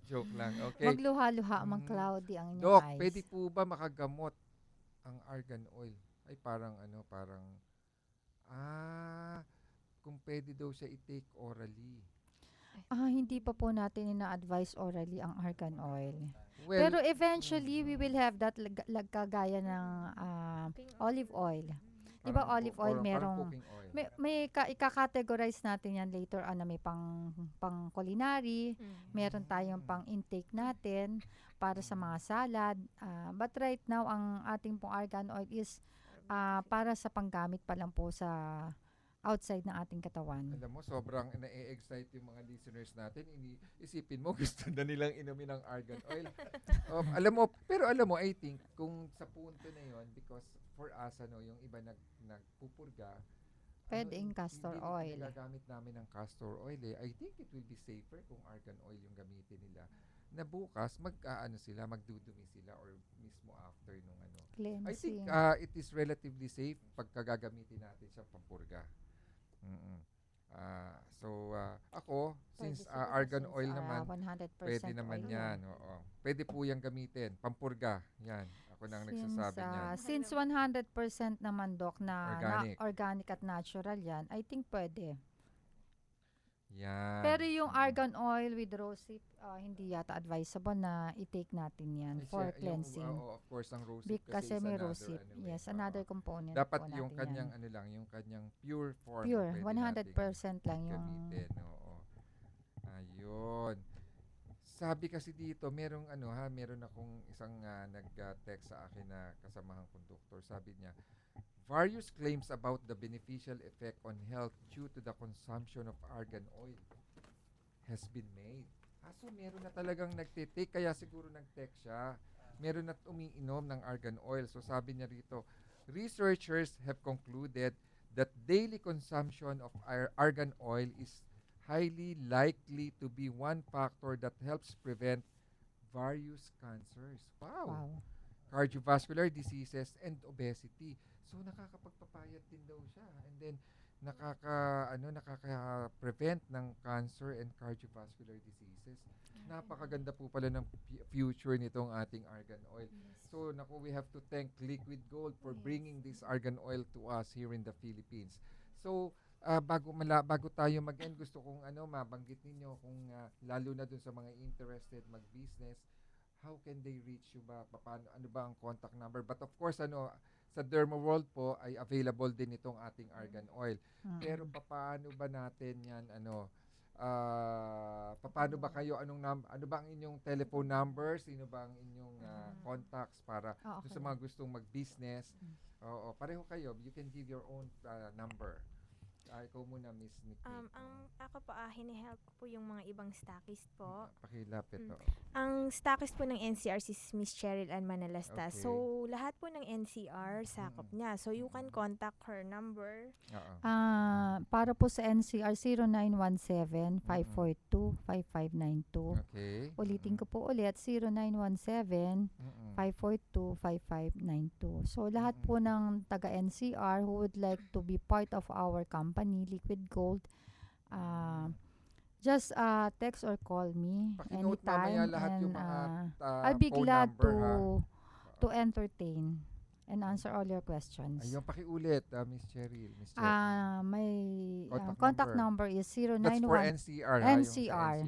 Joke lang, okay. Magluha-luha, mag-cloudy ang inyong Doc, eyes. pwede po ba makagamot ang argan oil? Ay, parang kung pwede daw siya i-take orally. Hindi pa po natin ina-advise orally ang argan oil. Well, pero eventually, we will have that kagaya ng olive oil. Di ba olive oil merong... May ika-categorize natin yan later na may pang culinary, meron tayong pang intake natin para sa mga salad. But right now, ang ating pong argan oil is para sa panggamit pa lang po sa outside ng ating katawan. Alam mo, sobrang na-excite yung mga listeners natin. Isipin mo, gusto na nilang inumin ng argan oil. Alam mo, I think, kung sa punto na yon, because for us, yung iba nagpupurga, pwede yung castor oil. Hindi gagamit namin ng castor oil. I think it will be safer kung argan oil yung gamitin nila. Na bukas, magdudumi sila or mismo after nung cleansing. I think it is relatively safe pagka gagamitin natin sa pampurga. Ako, since argan oil naman, 100% pwede naman yan. Pwede po yung gamitin. Pampurga. Yan. Ako nang nagsasabi niyan. Since 100% naman, Doc, na organic at natural yan, I think pwede. Yan. Pero yung argan oil with rosehip, hindi yata advisable na i-take natin yan for cleansing. Of course, ang rosehip kasi may rosehip. Yes, another component dapat po yung natin kanyang yung kanyang pure form. Pure, 100% lang yung gamitin. Ayun. Sabi kasi dito, meron akong isang nag-text sa akin na kasamahan kong doktor. Sabi niya, various claims about the beneficial effect on health due to the consumption of argan oil has been made. So meron na talagang nagtitake, kaya siguro nag-text siya. Meron na umiinom ng argan oil. So sabi niya rito, researchers have concluded that daily consumption of argan oil is highly likely to be one factor that helps prevent various cancers. Wow. Cardiovascular diseases and obesity. So nakakapagpapayat din daw siya, and then nakaka-prevent ng cancer and cardiovascular diseases. Napakaganda po pala ng future nitong ating argan oil. So we have to thank Liquid Gold for bringing this argan oil to us here in the Philippines. So bago tayo mag-end, gusto kong mabanggit ninyo kung lalo na dun sa mga interested mag-business, how can they reach you ba? Ano ba ang contact number? But of course, sa Dermaworld po ay available din itong ating argan oil. Pero paano ba natin yan, paano ba kayo, ano ba ang inyong telephone number? Sino ba ang inyong contacts para sa mga gustong mag-business? Pareho kayo. You can give your own number. Ikaw muna, Miss Nikki. Ako po, hini-help ko po yung mga ibang stockist po. Pakilapit to. Ang stockist po ng NCR si Miss Cheryl Ann Manalasta. Okay. So, lahat po ng NCR sakop niya. So, you can contact her number. Para po sa NCR, 0917-542-5592. Okay. Ulitin ko po ulit, 0917-542-5592. So, lahat po ng taga-NCR who would like to be part of our company, Liquid Gold, just text or call me anytime, and I'll be glad to entertain and answer all your questions. Ayun, pakiulit, Miss Cheryl. My contact number is 091. That's for NCR.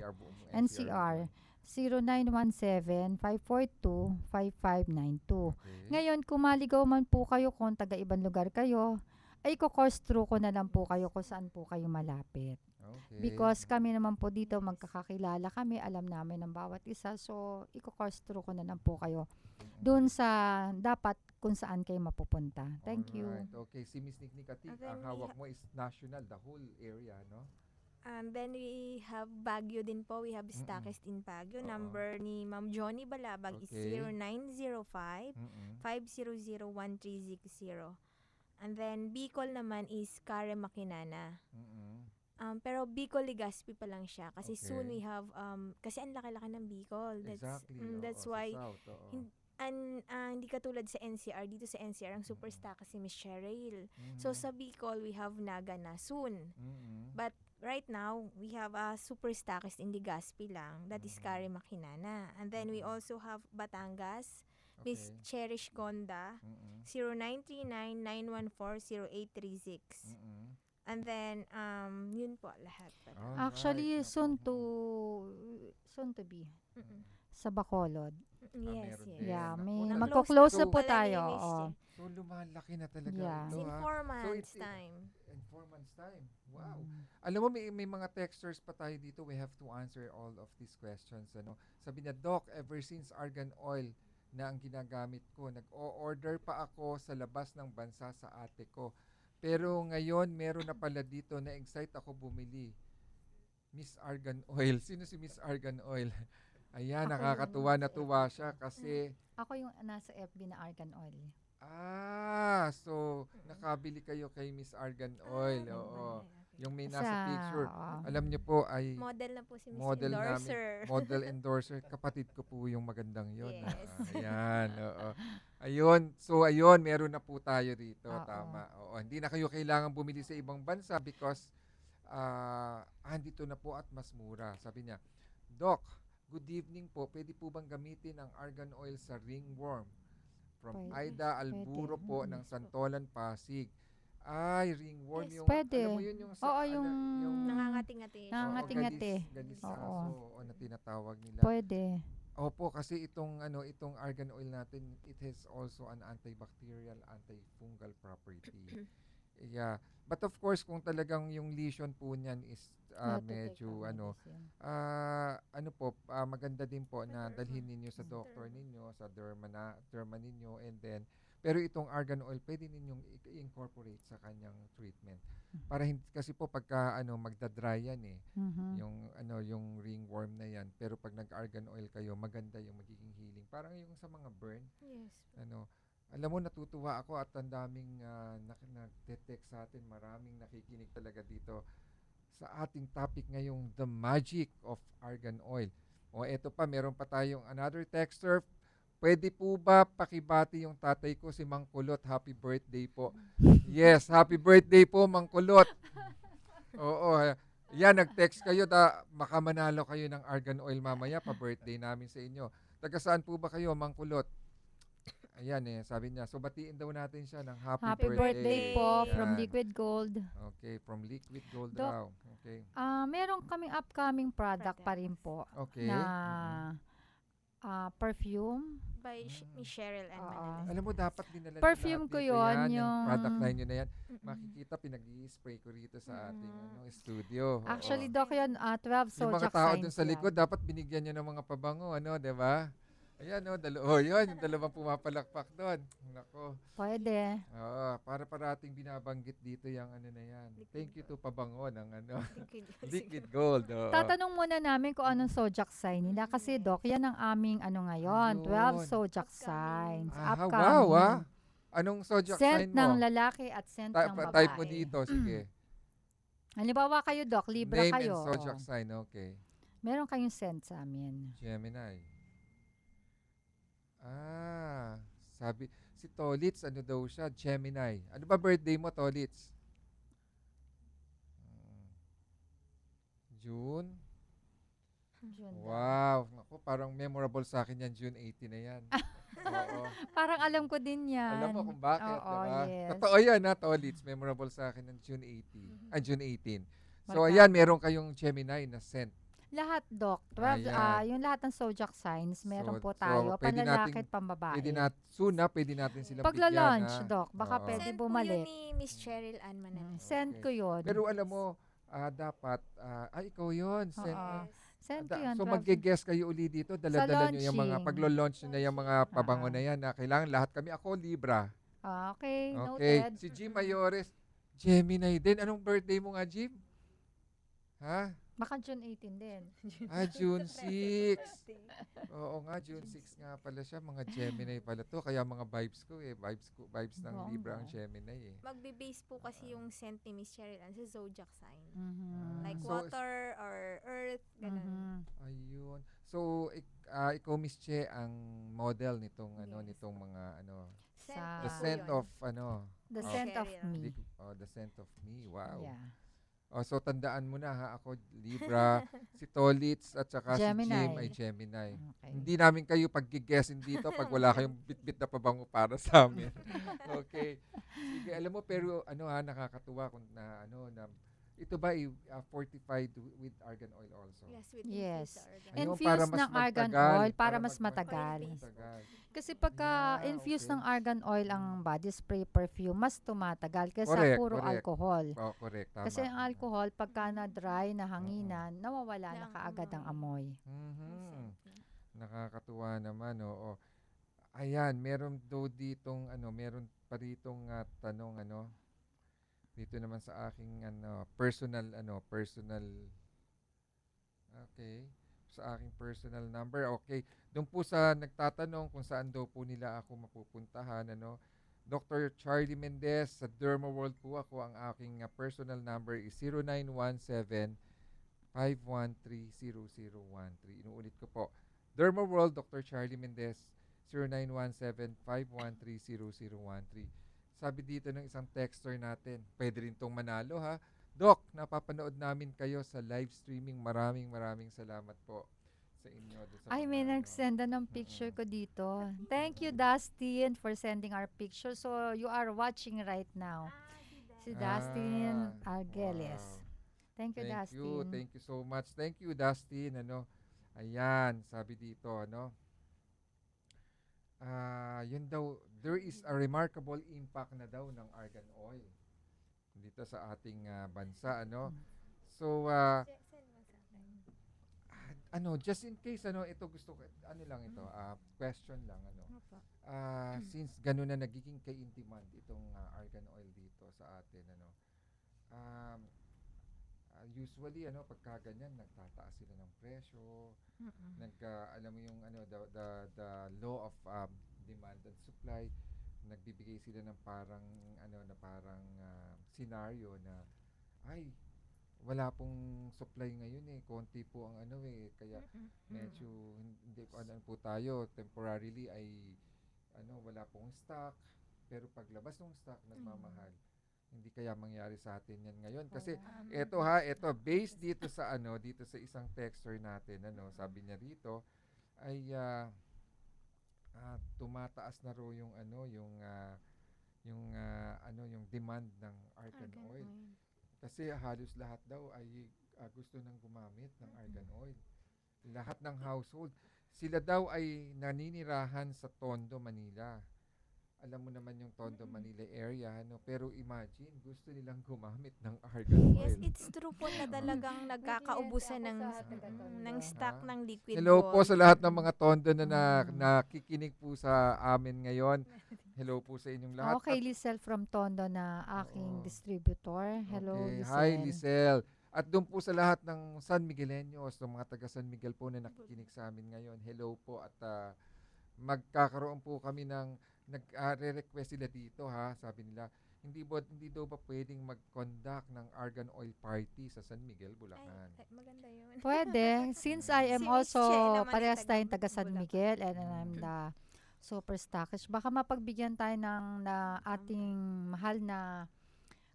NCR. 0917-542-5592. Okay. Ngayon, kung maligaw man po kayo kung taga-ibang lugar kayo, ay course through ko na lang po kayo kung saan po kayo malapit. Okay. Because kami naman po dito, magkakakilala kami, alam namin ng bawat isa. So, course through ko na lang po kayo doon sa dapat kung saan kayo mapupunta. Thank you. Alright. Okay, si Miss Niknikati, And then ang we hawak mo is national, the whole area, no? Then we have Baguio din po. We have stockist in Baguio. Oo. Number ni Ma'am Johnny Balabag is Okay. 0905-500-1360. And then Bicol naman is Kare Makinana. Pero Bicol Legazpi pa lang siya kasi Okay. soon we have kasi ang laki-laki ng Bicol. That's oo, why sa South, oo. hindi katulad sa NCR. Dito sa NCR ang superstar kasi Miss Cheryl. So sa Bicol we have Naga na soon. But right now we have a superstarist in Legazpi lang. That is Kare Makinana. And then we also have Batangas, Miss Cherish Gonda, 0939-914-0836. And then, yun po lahat. Actually, soon to be. Sa Bacolod. Yes, meron yes. din. Yeah, Naku, may naku. magko-close na So, po wala tayo. ni Miss Oo. So, lumalaki na talaga Yeah. ito, In ha? 4 So, months time. In 4 months time. Wow. Alam mo, may mga texters pa tayo dito. We have to answer all of these questions. Ano? Sabi niya, Doc, ever since argan oil na ang ginagamit ko, nag-o-order pa ako sa labas ng bansa sa ate ko. Pero ngayon, meron na pala dito na excite ako bumili. Miss Argan Oil. Sino si Miss Argan Oil? Ayan, Ako nakakatuwa yun, na tuwa siya kasi Ako yung nasa FB na Argan Oil. so nakabili kayo kay Miss Argan Oil. Oo. Yung may nasa Sa- picture. oo. Alam niyo po ay Model na po si Miss model Endorser. namin. Model endorser. Kapatid ko po yung magandang yon. Yes. Ayan, oo. Ayun. So, ayun, meron na po tayo dito. Oo. Tama. Oo. Hindi na kayo kailangan bumili sa ibang bansa because andito na po at mas mura. Sabi niya, Doc, good evening po. Pwede po bang gamitin ang argan oil sa ringworm? From Pwede. Aida Alburo Pwede. po ng Santolan, Pasig. Ay, ringworm Yes, yung... pwede. Alam mo yun yung... Oo, yung- Nangangati-ngati. Nangangati-ngati. Galis Oo. aso, na tinatawag nila. Pwede. Opo, kasi itong argan oil natin, it has also an antibacterial, antifungal property. Yeah. But of course, kung talagang yung lesion po niyan is medyo maganda din po na dalhin ninyo sa doctor ninyo, sa derma ninyo, and then pero itong argan oil pwede ninyong i-incorporate sa kanyang treatment. Para hindi kasi po pagka magda-dry yan yung ringworm na yan. Pero pag nag-argan oil kayo, maganda yung magiging healing. Parang yung sa mga burn. Yes. Alam mo, natutuwa ako at ang daming nag-text sa atin. Maraming nakikinig talaga dito sa ating topic ngayong The Magic of Argan Oil. O eto pa, meron pa tayong another texter. Pwede po ba pakibati yung tatay ko, si Mang Kulot? Happy birthday po. Yes, happy birthday po, Mang Kulot. Oo, yan, nag-text kayo, makamanalo kayo ng Argan Oil mamaya, pa-birthday namin sa inyo. Taga saan po ba kayo, Mang Kulot? Ayan sabi niya. So, batiin daw natin siya ng happy birthday po from Ayan. Liquid Gold. Okay, from Liquid Gold Doc, raw. Okay. Meron kaming upcoming product pa rin po Okay. na perfume. By Miss Cheryl and Manila. Alam mo, dapat dinala niyo Perfume lahat ko dito yun, yan, yung product line nyo na yan. Makikita, pinag-i-spray ko rito sa ating studio. Oo. Actually, Doc, yun, 12 yung mga zodiac tao signs dun sa yan. likod, dapat binigyan nyo ng mga pabango, di ba? Ayan, yun, yung dalawang pumapalakpak doon. Nako. Pwede. Oo, para parating binabanggit dito yung na yan. Thank you to pabango ng Liquid Gold. Oo. Tatanong muna namin kung anong zodiac sign nila. Kasi, Doc, yan ang aming ngayon. 12 zodiac signs. Upcoming. Wow, Anong zodiac sign Scent mo? ng lalaki at scent ng babae. Type mo dito, sige. Halimbawa kayo, Doc, Libra Name kayo. and zodiac sign, okay. Meron kayong scent sa amin. Gemini. Sabi, si Tolitz, daw siya? Gemini. Ano ba birthday mo, Tolitz? June? Wow. Naku, parang memorable sa akin yan. June 18 na yan. Oo. Parang alam ko din yan. Alam mo kung bakit, Oo, diba? yes. Totoo yan, Tolitz. Memorable sa akin ng June 18. June 18. So, ayan, meron kayong Gemini na scent. Lahat, Doc. 12, Ayan. yung lahat ng zodiac signs, meron po So, tayo. pwede Panlalaki nating- at pambabae. Pwede natin silang Pagla-launch, bigyan, ha? Doc, baka Oo. pwede Send po bumalik. yun ni Miss Cheryl Ann Manalo. Send ko yun. Pero alam mo, dapat, ikaw yun. Send, Oo. Send ko yun. so 12. mag-guest kayo uli dito, dala-dala nyo yung mga, launching. paglo-launch nyo na yung mga pabango na yan, na kailangan lahat kami, ako Libra. Okay, Okay, noted. si Jim Mayores, Gemini din. Anong birthday mo nga, Jim? Ha? Baka June 18 din. June 6. Oo nga, June 6 nga pala siya. Mga Gemini pala to. Kaya mga vibes ko eh. Vibes ng Bongga. Libra ang Gemini eh. Magbe-base po kasi yung scent ni Miss Cheryl Ann sa zodiac sign. Like So, water or earth, ganun. Ayun. So, ikaw, Miss Che, ang model nitong nitong mga Sa- the scent of The scent of me. The scent of me. Wow. Yeah. So tandaan mo na ha, ako Libra, si Tolitz at saka Gemini. si Jim ay Gemini. Okay. Hindi namin kayo pag-guessin dito pag wala kayong bit-bit na pabango para sa amin. Okay. Sige, alam mo pero nakakatuwa kung na ito ba fortified with argan oil also? Yes, with Yes. argan. Ayun, Infused para mas ng argan magtagal, oil para mas matagal. Kasi pagka Yeah, infused okay. ng argan oil ang body spray perfume, mas tumatagal kaysa Correct, puro correct. alcohol. Oh, correct. Tama. Kasi ang alcohol, pagka na-dry, nahanginan, nawawala na kaagad ang amoy. Mhm. Nakakatuwa naman, oo. Ayan, meron pa ditong tanong dito naman sa aking personal okay, sa aking personal number. Okay. Doon po sa nagtatanong kung saan daw po nila ako mapupuntahan, Dr. Charlie Mendez sa Derma World po ako. Ang aking personal number is 0917-513-0013. Inuulit ko po. Derma World, Dr. Charlie Mendez, 0917-513-0013. Sabi dito ng isang texter natin, pwede rin tong manalo ha. Doc, napapanood namin kayo sa live streaming. Maraming salamat po sa inyo. Ay, may nagsenda ng picture ko dito. Thank you, Dustin, for sending our picture. So, you are watching right now. Si Dustin Argeles. Wow. Thank you, Dustin. Thank you so much. Thank you, Dustin. Ayan, sabi dito, yun daw, there is a remarkable impact na daw ng argan oil dito sa ating bansa, So, just in case, ito gusto ko, question lang, since ganun na nagiging ka-in-demand itong argan oil dito sa atin, usually, pagka ganyan, nagtataas sila ng presyo, alam mo yung, the law of demand and supply, nagbibigay sila ng parang, scenario na, wala pong supply ngayon konti po ang kaya medyo hindi po tayo temporarily ay wala pong stock, pero paglabas ng stock nagmamahal. Hindi kaya mangyari sa atin yan ngayon kasi ito based dito sa isang texter natin, sabi niya rito ay tumataas na raw yung yung demand ng argan oil. Kasi halos lahat daw ay gusto nang gumamit ng argan oil. Lahat ng household. Sila daw ay naninirahan sa Tondo, Manila. Alam mo naman yung Tondo, Manila area, pero imagine, gusto nilang gumamit ng argan oil. Yes, it's true po na talagang nagkakaubusan ng stock ng liquid Hello gold. po sa lahat ng mga Tondo na nakikinig po sa amin ngayon. Hello po sa inyong lahat. Okay, Lisel from Tondo na aking distributor. Hello, Okay. Lisel. Hi, Lisel. At doon po sa lahat ng San Migueleños, ng mga taga San Miguel po na nakikinig sa amin ngayon. Hello po at magkakaroon po kami ng nag-request sila dito ha. Sabi nila, hindi daw ba pwedeng mag-conduct ng argan oil party sa San Miguel, Bulacan? Ay, maganda yun. Pwede. Since I am Si Miss also, Che naman ay parehas tayong taga taga San Bulacan. Miguel and I'm the super stockish. Baka mapagbigyan tayo ng ating mahal na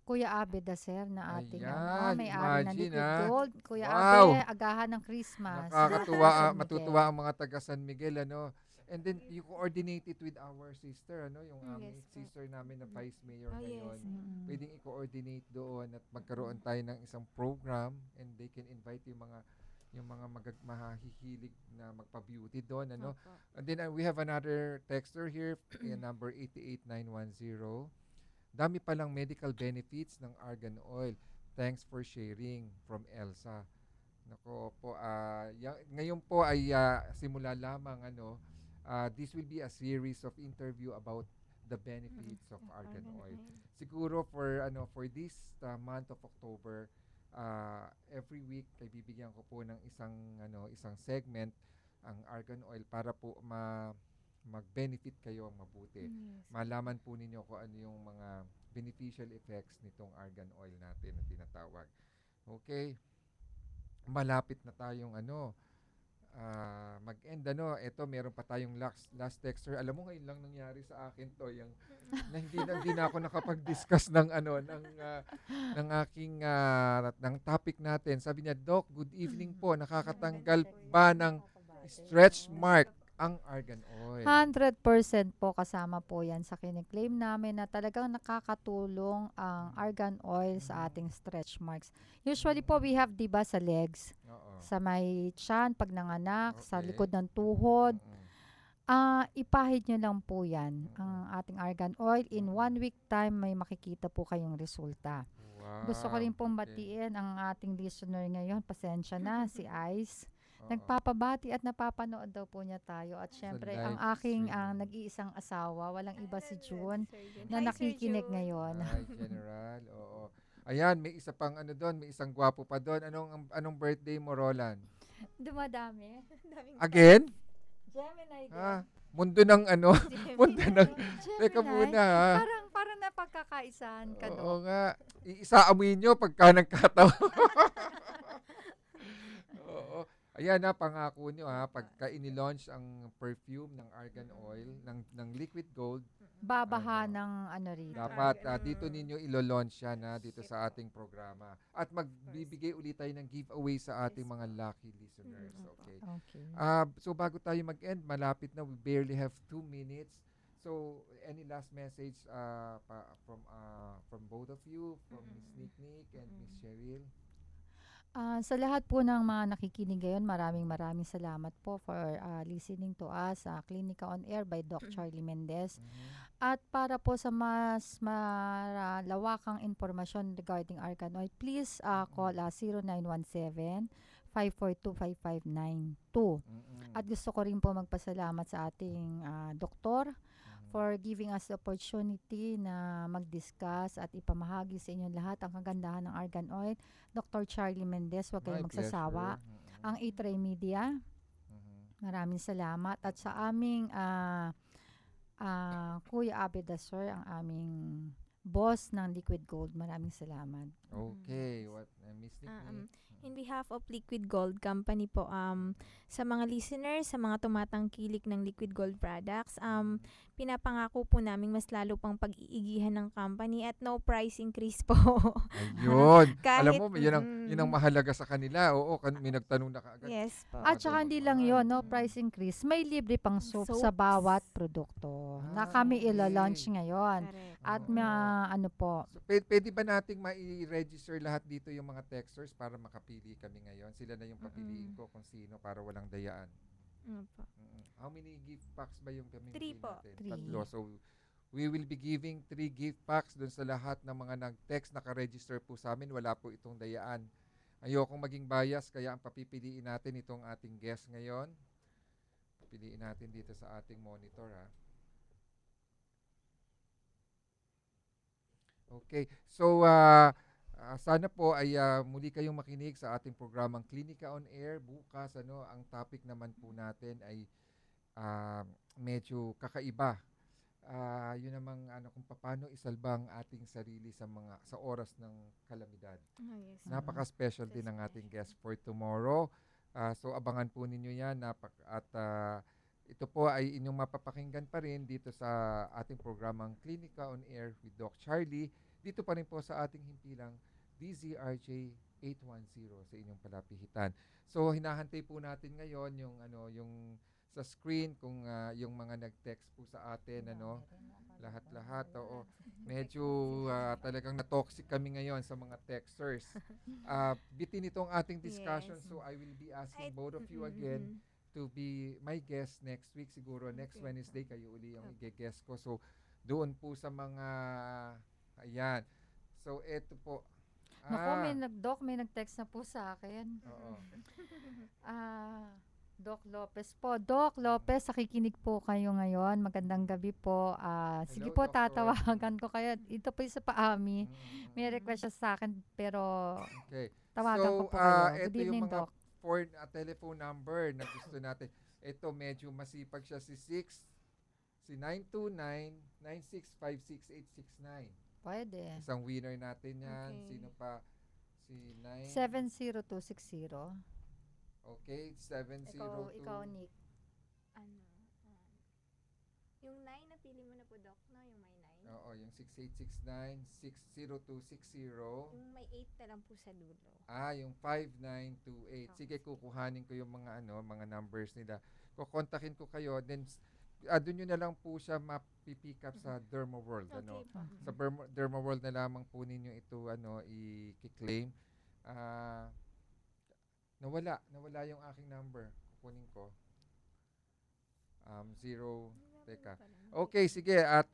Kuya Abe Dacer na ating Ayan, may-ari ng imagine, Liquid Gold. Kuya Wow. Abe, agahan ng Christmas. Nakakatuwa, San Miguel. matutuwa ang mga taga San Miguel, And then you coordinate it with our sister, yung aming Yes po. sister namin na vice mayor Oh, ngayon. yes. Pwedeng i-coordinate doon at magkaroon tayo ng isang program and they can invite yung yung mga mahihilig na magpa-beauty doon, ano. Opo. And then we have another texter here, number 88910. Dami palang medical benefits ng argan oil. Thanks for sharing, from Elsa. Nako po, ngayon po ay simula lamang, ano, this will be a series of interview about the benefits of argan oil. Siguro for this month of October, every week ay bibigyan ko po ng isang segment ang argan oil para po mag-benefit kayo ang mabuti. Yes. Malaman po ninyo kung ano yung mga beneficial effects nitong argan oil natin na tinatawag. Okay. Malapit na tayong mag-end, ano. Ito, meron pa tayong last texter. Alam mo, ngayon lang nangyari sa akin to, yung na hindi na ako nakapag-discuss ng ng aking ng topic natin. Sabi niya, Doc, good evening po. Nakakatanggal ba ng stretch mark ang argan oil? 100% po kasama po yan sa kiniklaim namin na talagang nakakatulong ang argan oil sa ating stretch marks. Usually po, we have, diba, sa legs, sa may tiyan, pag nanganak, sa likod ng tuhod. Ipahid nyo lang po yan, ang ating argan oil. In 1 week time, may makikita po kayong resulta. Wow. Gusto ko rin pong batiin ang ating listener ngayon. Pasensya na, si Ice. Nagpapabati at napapanood daw po niya tayo. At syempre, ang aking nag-iisang asawa, walang iba si June, na nakikinig ngayon. Hi, General. Oo. Ayan, may isa pang doon, may isang gwapo pa doon. Anong birthday mo, Roland? Dumadami. Again? Gemini din. Mundo ng mundo ng teka muna, ha. Parang napagkakaisahan ka doon. Oo nga. Iisa-amuin nyo pagka nagkataon. Oo. Ayan na, pangako nyo, ha, pagka ini-launch ang perfume ng argan oil, ng liquid gold, babaha ng rito. dapat dito ninyo ilo-launch yan, dito sa ating programa. At magbibigay ulit tayo ng giveaway sa ating mga lucky listeners. Okay. So bago tayo mag-end, malapit na, we barely have 2 minutes. So any last message from both of you, from Miss Nick and Miss Cheryl? Sa lahat po ng mga nakikinig ngayon, maraming salamat po for listening to us sa Clinica on Air by Doc Charlie Mendez. At para po sa mas malawakang informasyon regarding argan oil, please call 0917-542-5592. At gusto ko rin po magpasalamat sa ating doktor for giving us the opportunity na mag-discuss at ipamahagi sa inyo lahat ang kagandahan ng argan oil. Dr. Charlie Mendez, huwag kayong magsasawa. Ang A-Tray Media, maraming salamat. At sa aming Kuya Abeda, sir, ang aming boss ng Liquid Gold, maraming salamat. Okay. Miss Nick? In behalf of Liquid Gold Company po, sa mga listeners, sa mga tumatangkilik ng Liquid Gold products, pinapangako po namin mas lalo pang pag-iigihan ng company at no price increase po. Ayun. Alam mo, yun ang mahalaga sa kanila. Oo, may nagtanong na kaagad. Yes po. At saka hindi lang yun, no price increase. May libre pang soap sa bawat produkto na kami ilo-launch ngayon. Correct. At po. So, pwede ba nating mai-register lahat dito yung mga texters para makapili kami ngayon? Sila na yung papiliin ko kung sino para walang dayaan. How many gift packs ba yung kami 3 po. natin? 3. So, we will be giving 3 gift packs dun sa lahat ng mga nag-text, naka-register po sa amin. Wala po itong dayaan. Ayokong maging bias, kaya ang papipiliin natin itong ating guest ngayon. Piliin natin dito sa ating monitor, ha. Okay. So, sana po ay muli kayong makinig sa ating programang Clinica on Air. Bukas, ang topic naman po natin ay medyo kakaiba. Yun namang kung paano isalba ang ating sarili sa oras ng kalamidad. Yes. Napaka-special din ng ating guest for tomorrow. So, abangan po ninyo yan. At ito po ay inyong mapapakinggan pa rin dito sa ating programang Clinica on Air with Doc Charlie. Dito pa rin po sa ating himpilang DZRJ 810 sa inyong palapihitan. So hinahantay po natin ngayon yung sa screen kung yung mga nag-text po sa atin, ano, lahat-lahat. Oo. Medyo talagang na-toxic kami ngayon sa mga texters. Bitin itong ating discussion, so I will be asking both of you again to be my guest next week. Siguro next Wednesday kayo uli yung i-guest ko. So doon po sa mga, ayan. So eto po. Naku, may nag-text na po sa akin. Oo. Doc Lopez po. Doc Lopez, nakikinig po kayo ngayon. Magandang gabi po. Sige po, Doctor. tatawagan ko kayo. Ito po yung sa Paami. May request siya sa akin, pero tawagan ko po kayo. Good evening, Doc. For telephone number na gusto natin. Ito, medyo masipag siya si 929-9656-869. Pwede. Isang winner natin yan. Okay. Sino pa? Si 70260. Okay, 702. Ikaw, Nick. Yung 9 napili mo na po, Doc, no? Yung may 9. Oo, yung 6869-60260. Yung may 8 na lang po sa dulo. Yung 5928. Sige, kukuhanin ko yung mga mga numbers nila. Kukontakin ko kayo, then doon nyo na lang po siya mapipick up sa Derma World. Okay, Sa Derma World na lamang po ninyo ito i-claim. Nawala yung aking number. Kukunin ko. 0. Teka. Okay, sige. At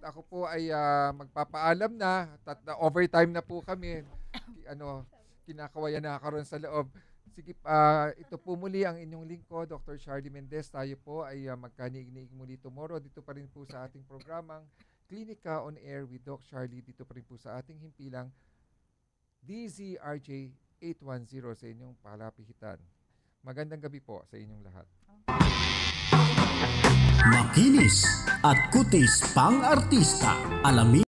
ako po ay magpapaalam na. Overtime na po kami. Kinakawayan na ako ron sa loob. Sige, ito po muli ang inyong lingkod, Dr. Charlie Mendez. Tayo po ay magkaniig-niig muli tomorrow. Dito pa rin po sa ating programang Klinika on Air with Doc Charlie. Dito pa rin po sa ating himpilang DZRJ 810 sa inyong palapihitan. Magandang gabi po sa inyong lahat. Makinis at kutis pang artista. Alamin